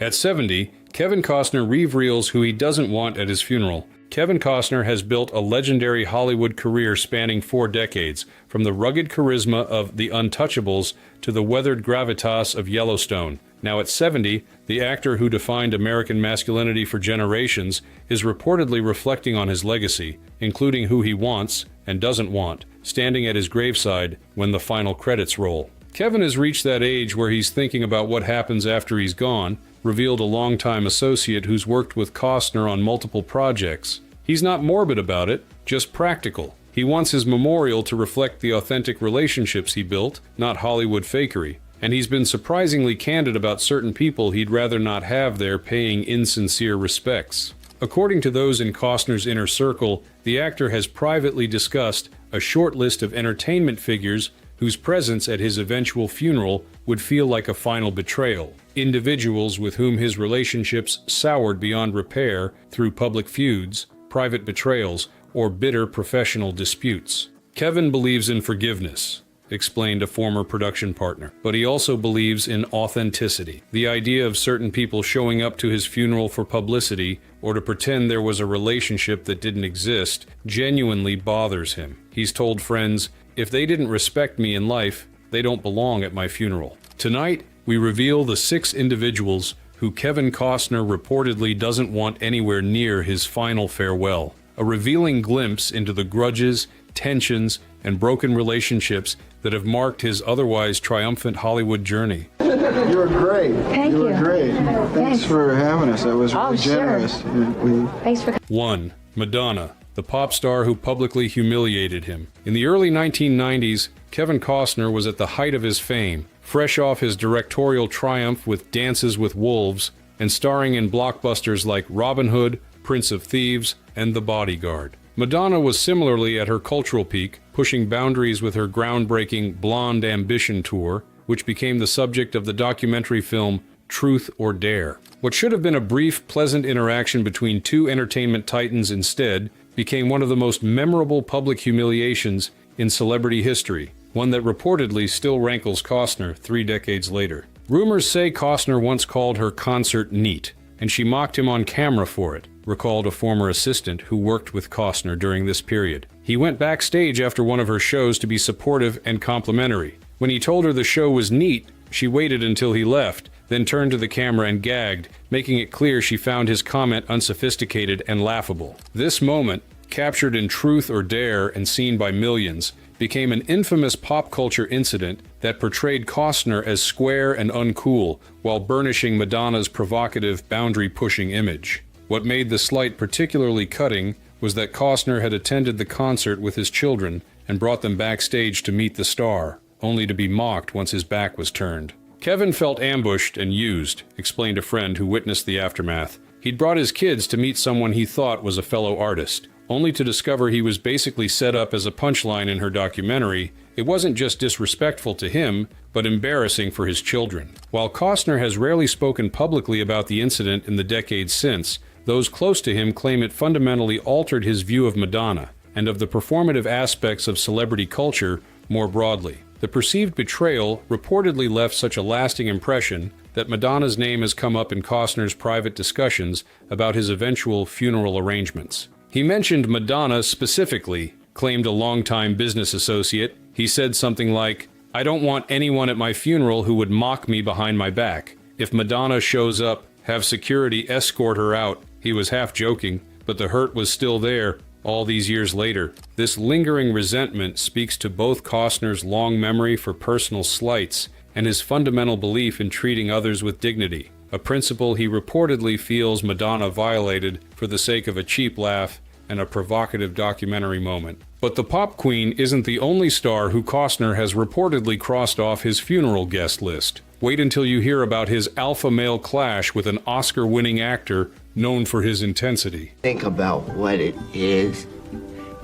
At 70, Kevin Costner reveals who he doesn't want at his funeral. Kevin Costner has built a legendary Hollywood career spanning 4 decades, from the rugged charisma of The Untouchables to the weathered gravitas of Yellowstone. Now at 70, the actor who defined American masculinity for generations is reportedly reflecting on his legacy, including who he wants and doesn't want, standing at his graveside when the final credits roll. Kevin has reached that age where he's thinking about what happens after he's gone, revealed a longtime associate who's worked with Costner on multiple projects. He's not morbid about it, just practical. He wants his memorial to reflect the authentic relationships he built, not Hollywood fakery. And he's been surprisingly candid about certain people he'd rather not have there paying insincere respects. According to those in Costner's inner circle, the actor has privately discussed a short list of entertainment figures whose presence at his eventual funeral would feel like a final betrayal. Individuals with whom his relationships soured beyond repair through public feuds, private betrayals, or bitter professional disputes. Kevin believes in forgiveness, explained a former production partner, but he also believes in authenticity. The idea of certain people showing up to his funeral for publicity or to pretend there was a relationship that didn't exist genuinely bothers him. He's told friends, "If they didn't respect me in life, they don't belong at my funeral." Tonight, we reveal the 6 individuals who Kevin Costner reportedly doesn't want anywhere near his final farewell. A revealing glimpse into the grudges, tensions, and broken relationships that have marked his otherwise triumphant Hollywood journey. You were great. Thank you. You were great. Thanks for having us. That was really generous. Sure. Thanks for 1. Madonna, the pop star who publicly humiliated him. In the early 1990s, Kevin Costner was at the height of his fame, fresh off his directorial triumph with Dances with Wolves and starring in blockbusters like Robin Hood, Prince of Thieves, and The Bodyguard. Madonna was similarly at her cultural peak, pushing boundaries with her groundbreaking Blonde Ambition tour, which became the subject of the documentary film Truth or Dare. What should have been a brief, pleasant interaction between 2 entertainment titans instead became one of the most memorable public humiliations in celebrity history, one that reportedly still rankles Costner 3 decades later. Rumors say Costner once called her concert neat, and she mocked him on camera for it, recalled a former assistant who worked with Costner during this period. He went backstage after one of her shows to be supportive and complimentary. When he told her the show was neat, she waited until he left, then turned to the camera and gagged, making it clear she found his comment unsophisticated and laughable. This moment, captured in Truth or Dare and seen by millions, became an infamous pop culture incident that portrayed Costner as square and uncool while burnishing Madonna's provocative, boundary-pushing image. What made the slight particularly cutting was that Costner had attended the concert with his children and brought them backstage to meet the star, only to be mocked once his back was turned. Kevin felt ambushed and used, explained a friend who witnessed the aftermath. He'd brought his kids to meet someone he thought was a fellow artist, only to discover he was basically set up as a punchline in her documentary. It wasn't just disrespectful to him, but embarrassing for his children. While Costner has rarely spoken publicly about the incident in the decades since, those close to him claim it fundamentally altered his view of Madonna and of the performative aspects of celebrity culture more broadly. The perceived betrayal reportedly left such a lasting impression that Madonna's name has come up in Costner's private discussions about his eventual funeral arrangements. He mentioned Madonna specifically, claimed a longtime business associate. He said something like, "I don't want anyone at my funeral who would mock me behind my back. If Madonna shows up, have security escort her out." He was half joking, but the hurt was still there all these years later. This lingering resentment speaks to both Costner's long memory for personal slights and his fundamental belief in treating others with dignity, a principle he reportedly feels Madonna violated for the sake of a cheap laugh and a provocative documentary moment. But the pop queen isn't the only star who Costner has reportedly crossed off his funeral guest list. Wait until you hear about his alpha male clash with an Oscar-winning actor known for his intensity. Think about what it is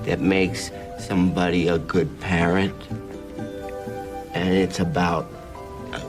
that makes somebody a good parent, and it's about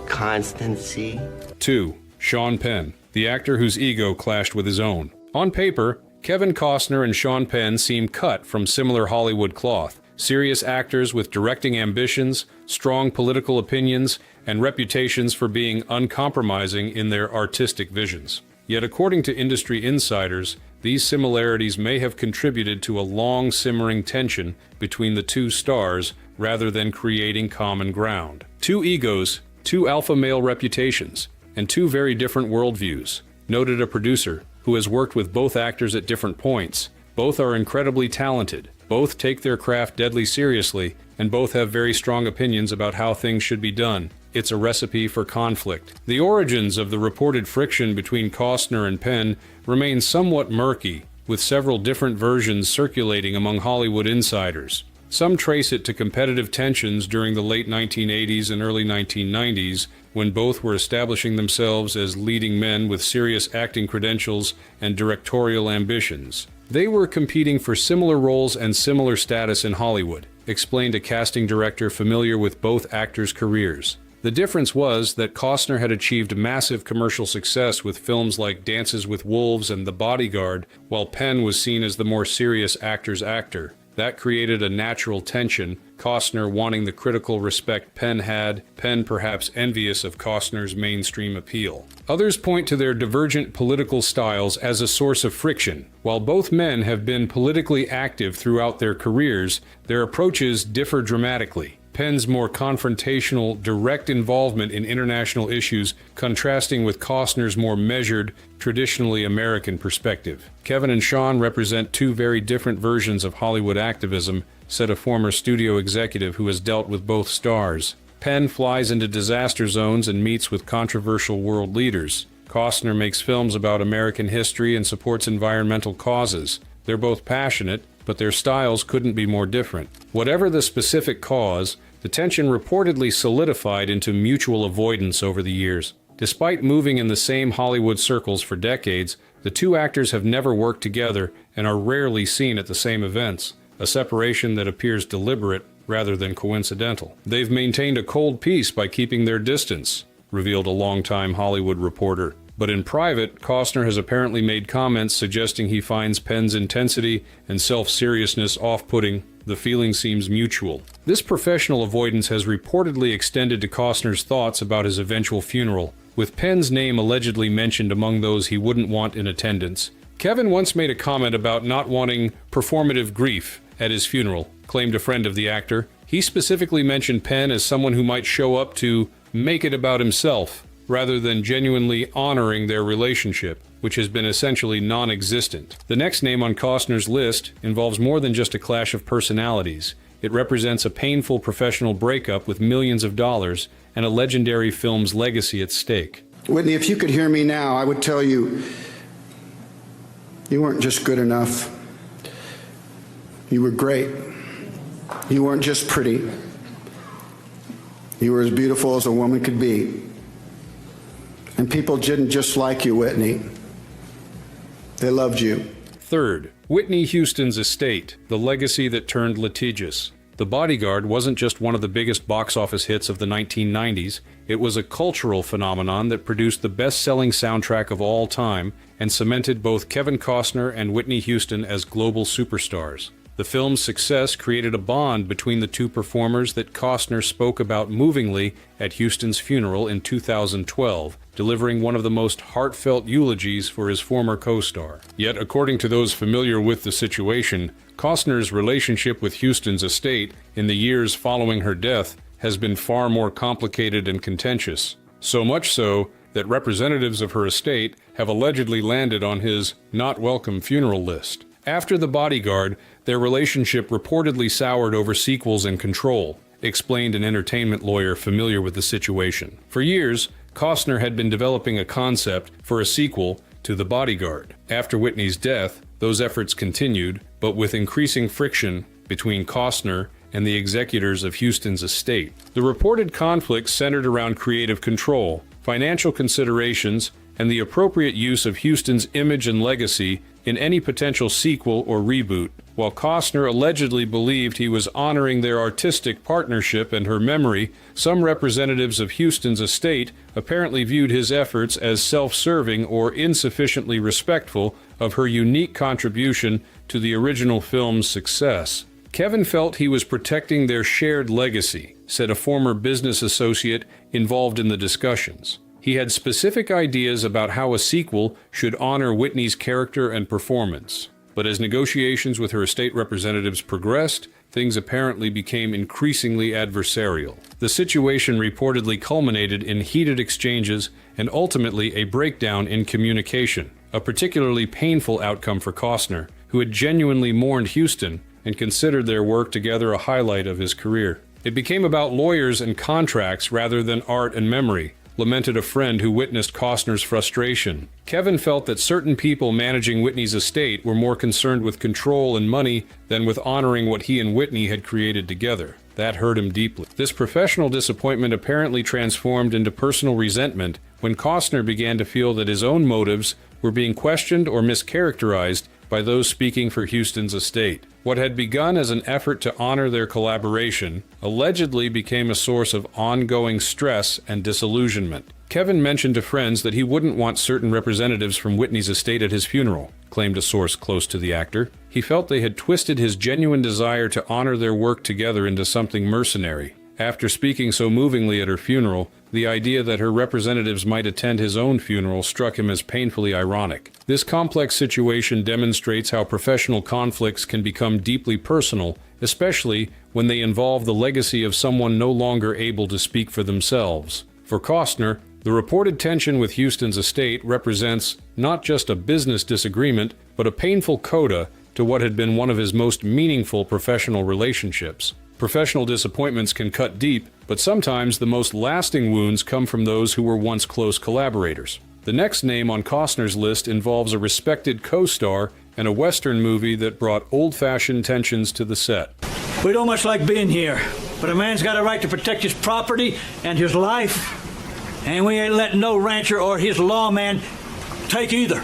constancy. 2. Sean Penn, the actor whose ego clashed with his own. On paper, Kevin Costner and Sean Penn seem cut from similar Hollywood cloth, serious actors with directing ambitions, strong political opinions, and reputations for being uncompromising in their artistic visions. Yet according to industry insiders, these similarities may have contributed to a long simmering tension between the two stars rather than creating common ground. Two egos, two alpha male reputations, and two very different worldviews, noted a producer who has worked with both actors at different points. Both are incredibly talented, both take their craft deadly seriously, and both have very strong opinions about how things should be done. It's a recipe for conflict. The origins of the reported friction between Costner and Penn remain somewhat murky, with several different versions circulating among Hollywood insiders. Some trace it to competitive tensions during the late 1980s and early 1990s, when both were establishing themselves as leading men with serious acting credentials and directorial ambitions. They were competing for similar roles and similar status in Hollywood, explained a casting director familiar with both actors' careers. The difference was that Costner had achieved massive commercial success with films like Dances with Wolves and The Bodyguard, while Penn was seen as the more serious actor's actor. That created a natural tension, Costner wanting the critical respect Penn had, Penn perhaps envious of Costner's mainstream appeal. Others point to their divergent political styles as a source of friction. While both men have been politically active throughout their careers, their approaches differ dramatically. Penn's more confrontational, direct involvement in international issues, contrasting with Costner's more measured, traditionally American perspective. Kevin and Sean represent two very different versions of Hollywood activism, said a former studio executive who has dealt with both stars. Penn flies into disaster zones and meets with controversial world leaders. Costner makes films about American history and supports environmental causes. They're both passionate, but their styles couldn't be more different. Whatever the specific cause, the tension reportedly solidified into mutual avoidance over the years. Despite moving in the same Hollywood circles for decades, the two actors have never worked together and are rarely seen at the same events, a separation that appears deliberate rather than coincidental. They've maintained a cold peace by keeping their distance, revealed a longtime Hollywood reporter. But in private, Costner has apparently made comments suggesting he finds Penn's intensity and self-seriousness off-putting. The feeling seems mutual. This professional avoidance has reportedly extended to Costner's thoughts about his eventual funeral, with Penn's name allegedly mentioned among those he wouldn't want in attendance. Kevin once made a comment about not wanting performative grief at his funeral, claimed a friend of the actor. He specifically mentioned Penn as someone who might show up to make it about himself, rather than genuinely honoring their relationship, which has been essentially non-existent. The next name on Costner's list involves more than just a clash of personalities. It represents a painful professional breakup with millions of dollars and a legendary film's legacy at stake. Whitney, if you could hear me now, I would tell you, you weren't just good enough. You were great. You weren't just pretty. You were as beautiful as a woman could be. And people didn't just like you, Whitney. They loved you. Third, Whitney Houston's estate, the legacy that turned litigious. The Bodyguard wasn't just one of the biggest box office hits of the 1990s, it was a cultural phenomenon that produced the best-selling soundtrack of all time and cemented both Kevin Costner and Whitney Houston as global superstars. The film's success created a bond between the two performers that Costner spoke about movingly at Houston's funeral in 2012, delivering one of the most heartfelt eulogies for his former co-star. Yet, according to those familiar with the situation, Costner's relationship with Houston's estate in the years following her death has been far more complicated and contentious. So much so that representatives of her estate have allegedly landed on his not welcome funeral list. After The Bodyguard, their relationship reportedly soured over sequels and control, explained an entertainment lawyer familiar with the situation. For years, Costner had been developing a concept for a sequel to The Bodyguard. After Whitney's death, those efforts continued, but with increasing friction between Costner and the executors of Houston's estate. The reported conflict centered around creative control, financial considerations, and the appropriate use of Houston's image and legacy in any potential sequel or reboot. While Costner allegedly believed he was honoring their artistic partnership and her memory, some representatives of Houston's estate apparently viewed his efforts as self-serving or insufficiently respectful of her unique contribution to the original film's success. Kevin felt he was protecting their shared legacy, said a former business associate involved in the discussions. He had specific ideas about how a sequel should honor Whitney's character and performance. But as negotiations with her estate representatives progressed, things apparently became increasingly adversarial. The situation reportedly culminated in heated exchanges and ultimately a breakdown in communication, a particularly painful outcome for Costner, who had genuinely mourned Houston and considered their work together a highlight of his career. It became about lawyers and contracts rather than art and memory, lamented a friend who witnessed Costner's frustration. Kevin felt that certain people managing Whitney's estate were more concerned with control and money than with honoring what he and Whitney had created together. That hurt him deeply. This professional disappointment apparently transformed into personal resentment when Costner began to feel that his own motives were being questioned or mischaracterized by those speaking for Houston's estate. What had begun as an effort to honor their collaboration allegedly became a source of ongoing stress and disillusionment. Kevin mentioned to friends that he wouldn't want certain representatives from Whitney's estate at his funeral, claimed a source close to the actor. He felt they had twisted his genuine desire to honor their work together into something mercenary. After speaking so movingly at her funeral, the idea that her representatives might attend his own funeral struck him as painfully ironic. This complex situation demonstrates how professional conflicts can become deeply personal, especially when they involve the legacy of someone no longer able to speak for themselves. For Costner, the reported tension with Houston's estate represents not just a business disagreement, but a painful coda to what had been one of his most meaningful professional relationships. Professional disappointments can cut deep, but sometimes the most lasting wounds come from those who were once close collaborators. The next name on Costner's list involves a respected co-star in a Western movie that brought old-fashioned tensions to the set. We don't much like being here, but a man's got a right to protect his property and his life, and we ain't letting no rancher or his lawman take either.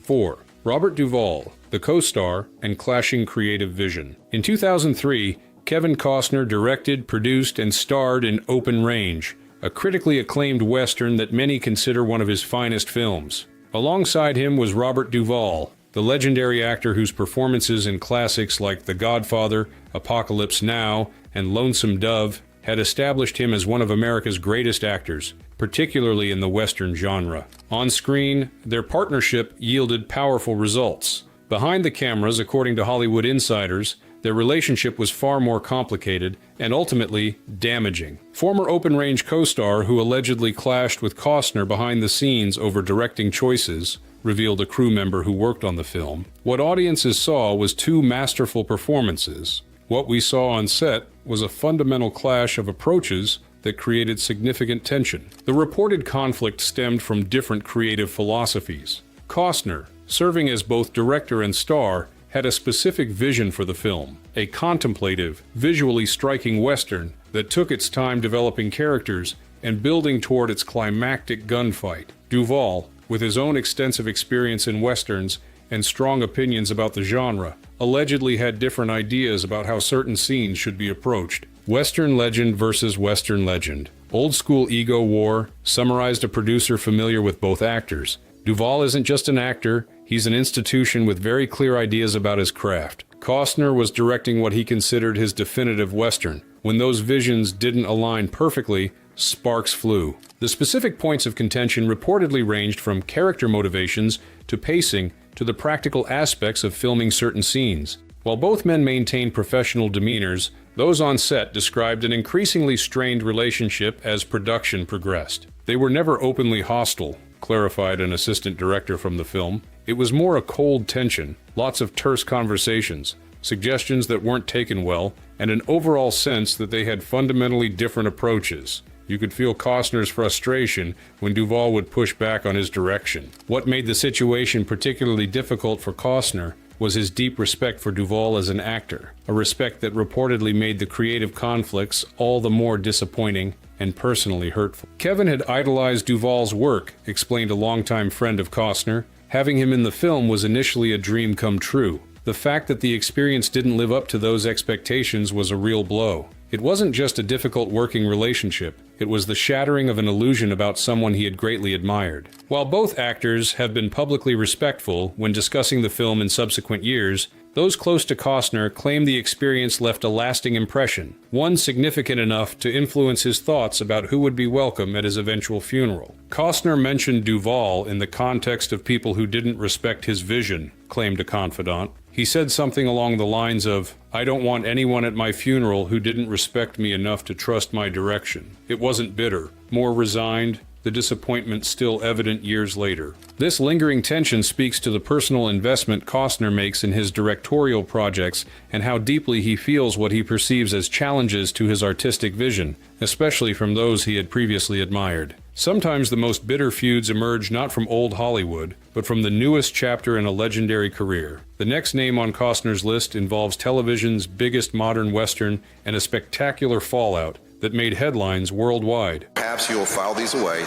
4. Robert Duvall, the co-star and clashing creative vision. In 2003, Kevin Costner directed, produced, and starred in Open Range, a critically acclaimed Western that many consider one of his finest films. Alongside him was Robert Duvall, the legendary actor whose performances in classics like The Godfather, Apocalypse Now, and Lonesome Dove had established him as one of America's greatest actors, particularly in the Western genre. On screen, their partnership yielded powerful results. Behind the cameras, according to Hollywood insiders, their relationship was far more complicated and ultimately damaging. Former Open Range co-star who allegedly clashed with Costner behind the scenes over directing choices, revealed a crew member who worked on the film. What audiences saw was two masterful performances. What we saw on set was a fundamental clash of approaches that created significant tension. The reported conflict stemmed from different creative philosophies. Costner, serving as both director and star, had a specific vision for the film, a contemplative, visually striking Western that took its time developing characters and building toward its climactic gunfight. Duvall, with his own extensive experience in Westerns and strong opinions about the genre, allegedly had different ideas about how certain scenes should be approached. Western legend versus Western legend. Old school ego war, summarized a producer familiar with both actors. Duvall isn't just an actor, he's an institution with very clear ideas about his craft. Costner was directing what he considered his definitive Western. When those visions didn't align perfectly, sparks flew. The specific points of contention reportedly ranged from character motivations to pacing to the practical aspects of filming certain scenes. While both men maintained professional demeanors, those on set described an increasingly strained relationship as production progressed. They were never openly hostile, clarified an assistant director from the film. It was more a cold tension, lots of terse conversations, suggestions that weren't taken well, and an overall sense that they had fundamentally different approaches. You could feel Costner's frustration when Duvall would push back on his direction. What made the situation particularly difficult for Costner was his deep respect for Duvall as an actor, a respect that reportedly made the creative conflicts all the more disappointing and personally hurtful. Kevin had idolized Duvall's work, explained a longtime friend of Costner. Having him in the film was initially a dream come true. The fact that the experience didn't live up to those expectations was a real blow. It wasn't just a difficult working relationship, It was the shattering of an illusion about someone he had greatly admired. While both actors have been publicly respectful when discussing the film in subsequent years, those close to Costner claim the experience left a lasting impression, one significant enough to influence his thoughts about who would be welcome at his eventual funeral. Costner mentioned Duvall in the context of people who didn't respect his vision, claimed a confidant. He said something along the lines of, "I don't want anyone at my funeral who didn't respect me enough to trust my direction." It wasn't bitter, more resigned, the disappointment still evident years later. This lingering tension speaks to the personal investment Costner makes in his directorial projects and how deeply he feels what he perceives as challenges to his artistic vision, especially from those he had previously admired. Sometimes the most bitter feuds emerge not from old Hollywood, but from the newest chapter in a legendary career. The next name on Costner's list involves television's biggest modern western and a spectacular fallout that made headlines worldwide. Perhaps you will file these away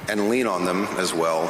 and lean on them as well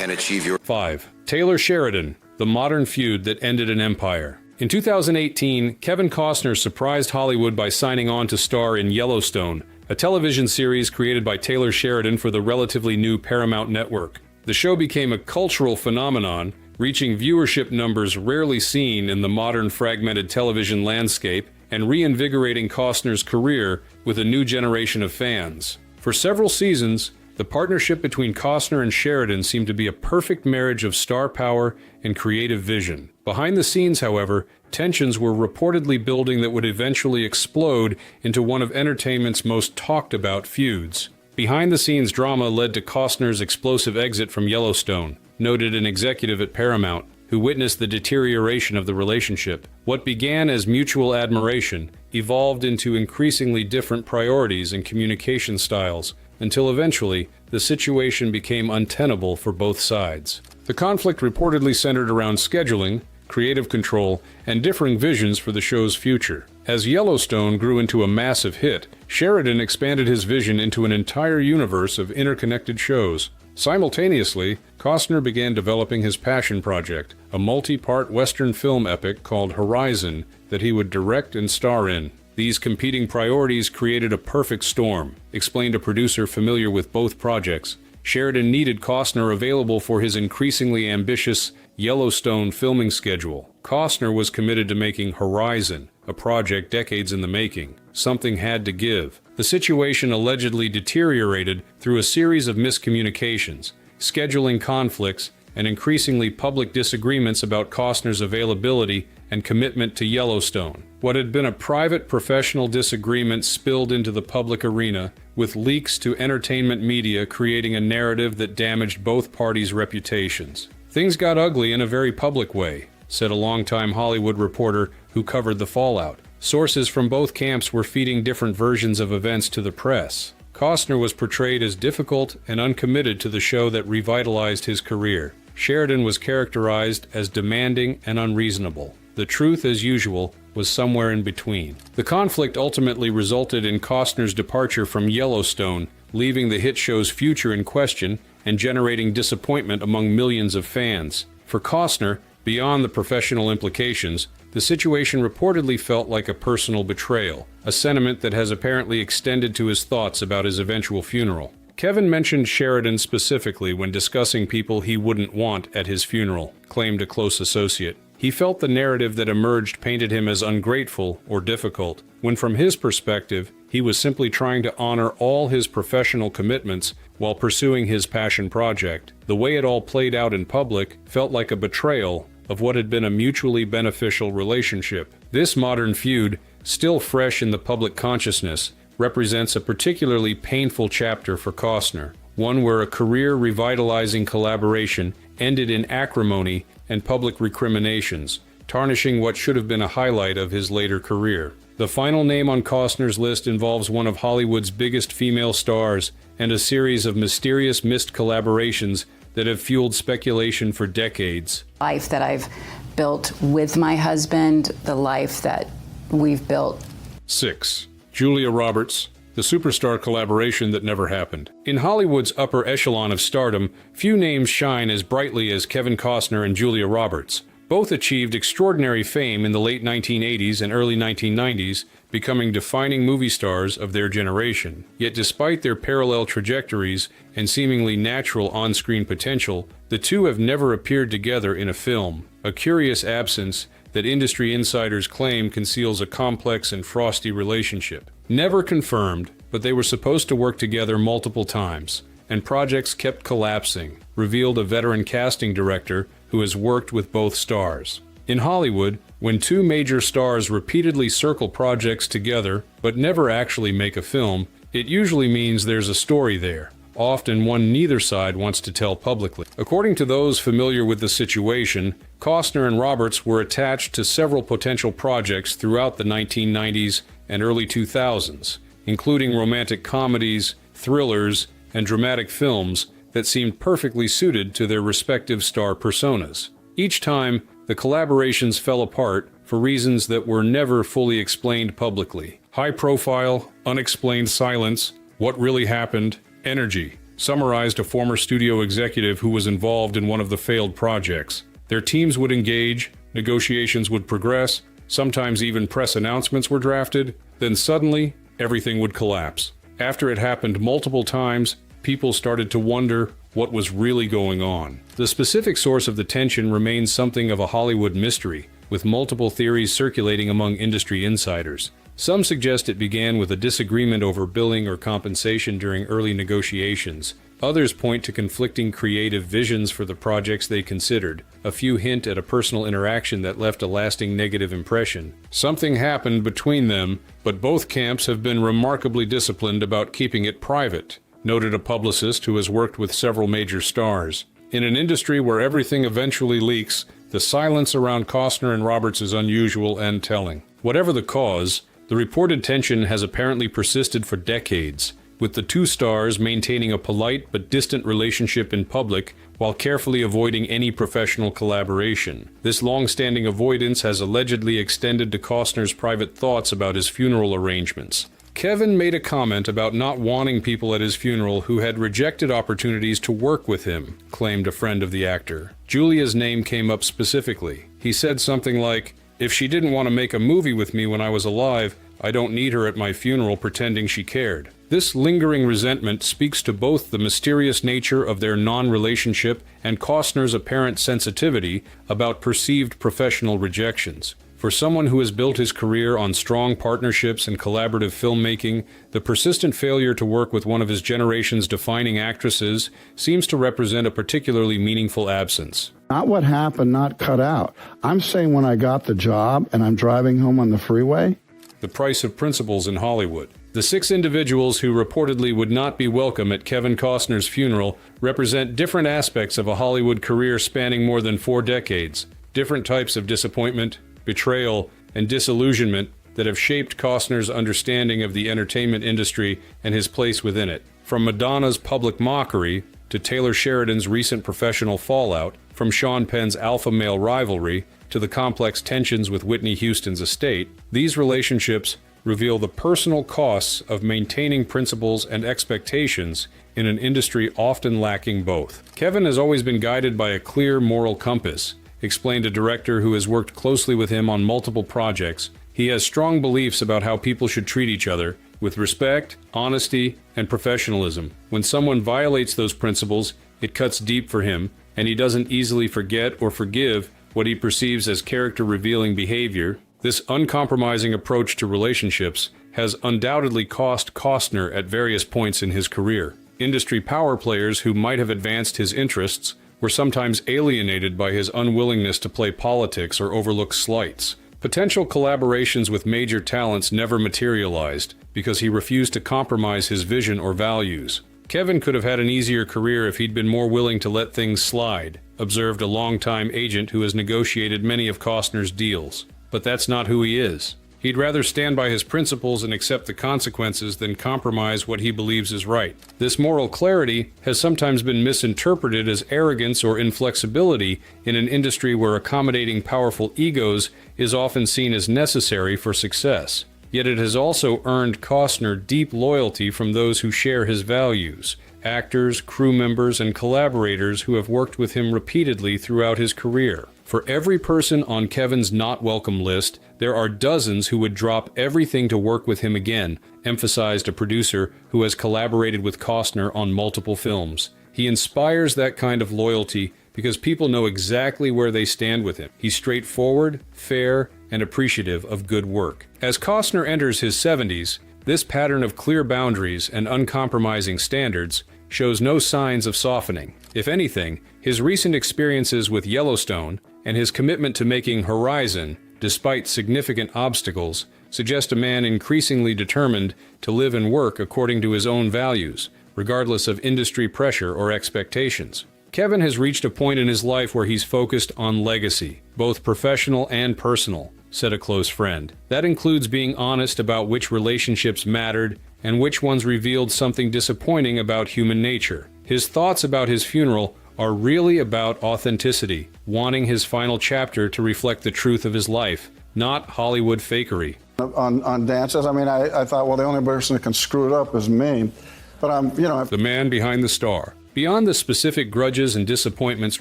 and achieve your... 5. Taylor Sheridan, the modern feud that ended an empire. In 2018, Kevin Costner surprised Hollywood by signing on to star in Yellowstone, a television series created by Taylor Sheridan for the relatively new Paramount network. The show became a cultural phenomenon, reaching viewership numbers rarely seen in the modern fragmented television landscape and reinvigorating Costner's career with a new generation of fans. For several seasons, the partnership between Costner and Sheridan seemed to be a perfect marriage of star power and creative vision. Behind the scenes, however, tensions were reportedly building that would eventually explode into one of entertainment's most talked-about feuds. Behind-the-scenes drama led to Costner's explosive exit from Yellowstone, noted an executive at Paramount, who witnessed the deterioration of the relationship. What began as mutual admiration evolved into increasingly different priorities and communication styles, until eventually the situation became untenable for both sides. The conflict reportedly centered around scheduling, creative control, and differing visions for the show's future. As Yellowstone grew into a massive hit, Sheridan expanded his vision into an entire universe of interconnected shows. Simultaneously, Costner began developing his passion project, a multi-part Western film epic called Horizon that he would direct and star in. These competing priorities created a perfect storm, explained a producer familiar with both projects. Sheridan needed Costner available for his increasingly ambitious Yellowstone filming schedule. Costner was committed to making Horizon, a project decades in the making. Something had to give. The situation allegedly deteriorated through a series of miscommunications, scheduling conflicts, and increasingly public disagreements about Costner's availability and commitment to Yellowstone. What had been a private professional disagreement spilled into the public arena, with leaks to entertainment media creating a narrative that damaged both parties' reputations. Things got ugly in a very public way, said a longtime Hollywood reporter who covered the fallout. Sources from both camps were feeding different versions of events to the press. Costner was portrayed as difficult and uncommitted to the show that revitalized his career. Sheridan was characterized as demanding and unreasonable. The truth, as usual, was somewhere in between. The conflict ultimately resulted in Costner's departure from Yellowstone, leaving the hit show's future in question and generating disappointment among millions of fans. For Costner, beyond the professional implications, the situation reportedly felt like a personal betrayal, a sentiment that has apparently extended to his thoughts about his eventual funeral. Kevin mentioned Sheridan specifically when discussing people he wouldn't want at his funeral, claimed a close associate. He felt the narrative that emerged painted him as ungrateful or difficult, when from his perspective, he was simply trying to honor all his professional commitments while pursuing his passion project. The way it all played out in public felt like a betrayal of what had been a mutually beneficial relationship. This modern feud, still fresh in the public consciousness, represents a particularly painful chapter for Costner, one where a career-revitalizing collaboration ended in acrimony and public recriminations, tarnishing what should have been a highlight of his later career. The final name on Costner's list involves one of Hollywood's biggest female stars and a series of mysterious missed collaborations that have fueled speculation for decades. Life that I've built with my husband, the life that we've built. 6. Julia Roberts, the superstar collaboration that never happened. In Hollywood's upper echelon of stardom, few names shine as brightly as Kevin Costner and Julia Roberts. Both achieved extraordinary fame in the late 1980s and early 1990s, becoming defining movie stars of their generation. Yet despite their parallel trajectories and seemingly natural on-screen potential, the two have never appeared together in a film, a curious absence that industry insiders claim conceals a complex and frosty relationship. Never confirmed, but they were supposed to work together multiple times, and projects kept collapsing, revealed a veteran casting director who has worked with both stars. In Hollywood, when two major stars repeatedly circle projects together but never actually make a film, it usually means there's a story there, often one neither side wants to tell publicly. According to those familiar with the situation, Costner and Roberts were attached to several potential projects throughout the 1990s and early 2000s, including romantic comedies, thrillers, and dramatic films that seemed perfectly suited to their respective star personas. Each time, the collaborations fell apart for reasons that were never fully explained publicly. High profile, unexplained silence, what really happened, energy, summarized a former studio executive who was involved in one of the failed projects. Their teams would engage, negotiations would progress, sometimes even press announcements were drafted, then suddenly, everything would collapse. After it happened multiple times, people started to wonder what was really going on. The specific source of the tension remains something of a Hollywood mystery, with multiple theories circulating among industry insiders. Some suggest it began with a disagreement over billing or compensation during early negotiations. Others point to conflicting creative visions for the projects they considered. A few hint at a personal interaction that left a lasting negative impression. Something happened between them, but both camps have been remarkably disciplined about keeping it private, noted a publicist who has worked with several major stars. In an industry where everything eventually leaks, the silence around Costner and Roberts is unusual and telling. Whatever the cause, the reported tension has apparently persisted for decades, with the two stars maintaining a polite but distant relationship in public while carefully avoiding any professional collaboration. This long-standing avoidance has allegedly extended to Costner's private thoughts about his funeral arrangements. Kevin made a comment about not wanting people at his funeral who had rejected opportunities to work with him, claimed a friend of the actor. Julia's name came up specifically. He said something like, "If she didn't want to make a movie with me when I was alive, I don't need her at my funeral pretending she cared." This lingering resentment speaks to both the mysterious nature of their non-relationship and Costner's apparent sensitivity about perceived professional rejections. For someone who has built his career on strong partnerships and collaborative filmmaking, the persistent failure to work with one of his generation's defining actresses seems to represent a particularly meaningful absence. Not what happened, not cut out. I'm saying when I got the job and I'm driving home on the freeway. The price of principles in Hollywood. The 6 individuals who reportedly would not be welcome at Kevin Costner's funeral represent different aspects of a Hollywood career spanning more than 4 decades. Different types of disappointment, betrayal, and disillusionment that have shaped Costner's understanding of the entertainment industry and his place within it. From Madonna's public mockery to Taylor Sheridan's recent professional fallout, from Sean Penn's alpha male rivalry to the complex tensions with Whitney Houston's estate, these relationships reveal the personal costs of maintaining principles and expectations in an industry often lacking both. Kevin has always been guided by a clear moral compass, explained a director who has worked closely with him on multiple projects. He has strong beliefs about how people should treat each other, with respect, honesty, and professionalism. When someone violates those principles, it cuts deep for him, and he doesn't easily forget or forgive what he perceives as character-revealing behavior. This uncompromising approach to relationships has undoubtedly cost Costner at various points in his career. Industry power players who might have advanced his interests were sometimes alienated by his unwillingness to play politics or overlook slights. Potential collaborations with major talents never materialized because he refused to compromise his vision or values. Kevin could have had an easier career if he'd been more willing to let things slide, observed a longtime agent who has negotiated many of Costner's deals. But that's not who he is. He'd rather stand by his principles and accept the consequences than compromise what he believes is right. This moral clarity has sometimes been misinterpreted as arrogance or inflexibility in an industry where accommodating powerful egos is often seen as necessary for success. Yet it has also earned Costner deep loyalty from those who share his values, actors, crew members, and collaborators who have worked with him repeatedly throughout his career. For every person on Kevin's not welcome list, there are dozens who would drop everything to work with him again, emphasized a producer who has collaborated with Costner on multiple films. He inspires that kind of loyalty because people know exactly where they stand with him. He's straightforward, fair, and appreciative of good work. As Costner enters his 70s, this pattern of clear boundaries and uncompromising standards shows no signs of softening. If anything, his recent experiences with Yellowstone and his commitment to making Horizon, despite significant obstacles, suggest a man increasingly determined to live and work according to his own values, regardless of industry pressure or expectations. Kevin has reached a point in his life where he's focused on legacy, both professional and personal, said a close friend. That includes being honest about which relationships mattered and which ones revealed something disappointing about human nature. His thoughts about his funeral are really about authenticity, wanting his final chapter to reflect the truth of his life, not Hollywood fakery. On dances, I mean, I thought, well, the only person that can screw it up is me. But The man behind the star. Beyond the specific grudges and disappointments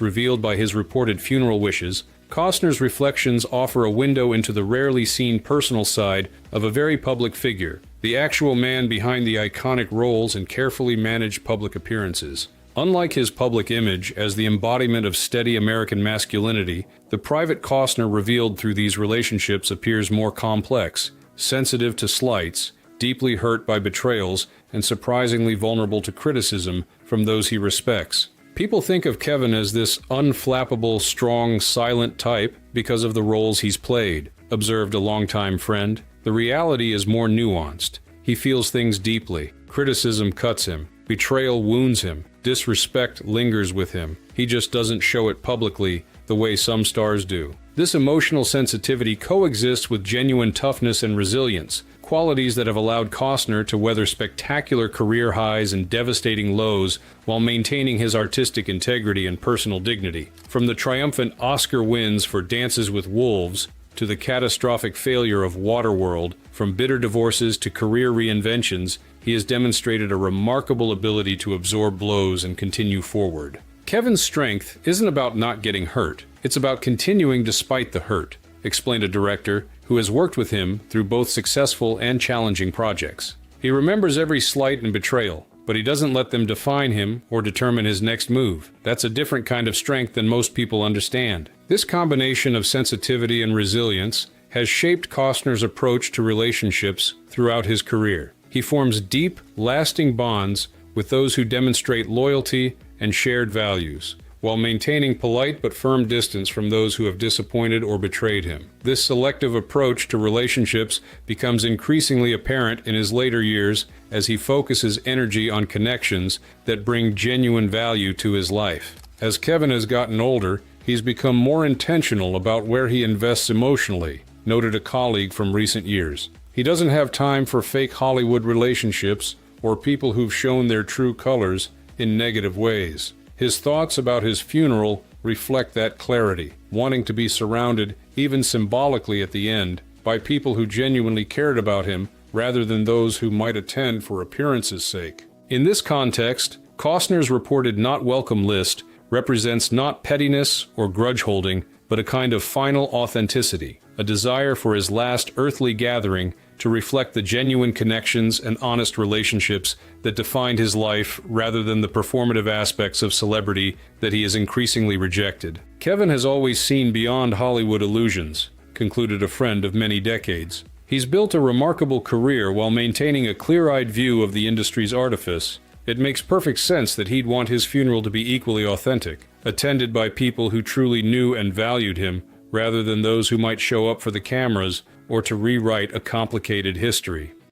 revealed by his reported funeral wishes, Costner's reflections offer a window into the rarely seen personal side of a very public figure, the actual man behind the iconic roles and carefully managed public appearances. Unlike his public image as the embodiment of steady American masculinity, the private Costner revealed through these relationships appears more complex, sensitive to slights, deeply hurt by betrayals, and surprisingly vulnerable to criticism from those he respects. People think of Kevin as this unflappable, strong, silent type because of the roles he's played, observed a longtime friend. The reality is more nuanced. He feels things deeply. Criticism cuts him. Betrayal wounds him. Disrespect lingers with him. He just doesn't show it publicly the way some stars do. This emotional sensitivity coexists with genuine toughness and resilience, qualities that have allowed Costner to weather spectacular career highs and devastating lows while maintaining his artistic integrity and personal dignity. From the triumphant Oscar wins for Dances with Wolves to the catastrophic failure of Waterworld, from bitter divorces to career reinventions, he has demonstrated a remarkable ability to absorb blows and continue forward. Kevin's strength isn't about not getting hurt, it's about continuing despite the hurt, explained a director who has worked with him through both successful and challenging projects. He remembers every slight and betrayal, but he doesn't let them define him or determine his next move. That's a different kind of strength than most people understand. This combination of sensitivity and resilience has shaped Costner's approach to relationships throughout his career. He forms deep, lasting bonds with those who demonstrate loyalty and shared values, while maintaining polite but firm distance from those who have disappointed or betrayed him. This selective approach to relationships becomes increasingly apparent in his later years as he focuses energy on connections that bring genuine value to his life. As Kevin has gotten older, he's become more intentional about where he invests emotionally, noted a colleague from recent years. He doesn't have time for fake Hollywood relationships or people who've shown their true colors in negative ways. His thoughts about his funeral reflect that clarity, wanting to be surrounded, even symbolically at the end, by people who genuinely cared about him rather than those who might attend for appearances' sake. In this context, Costner's reported not welcome list represents not pettiness or grudge holding, but a kind of final authenticity, a desire for his last earthly gathering to reflect the genuine connections and honest relationships that defined his life rather than the performative aspects of celebrity that he has increasingly rejected. Kevin has always seen beyond Hollywood illusions, concluded a friend of many decades. He's built a remarkable career while maintaining a clear-eyed view of the industry's artifice. It makes perfect sense that he'd want his funeral to be equally authentic, attended by people who truly knew and valued him, rather than those who might show up for the cameras or to rewrite a complicated history.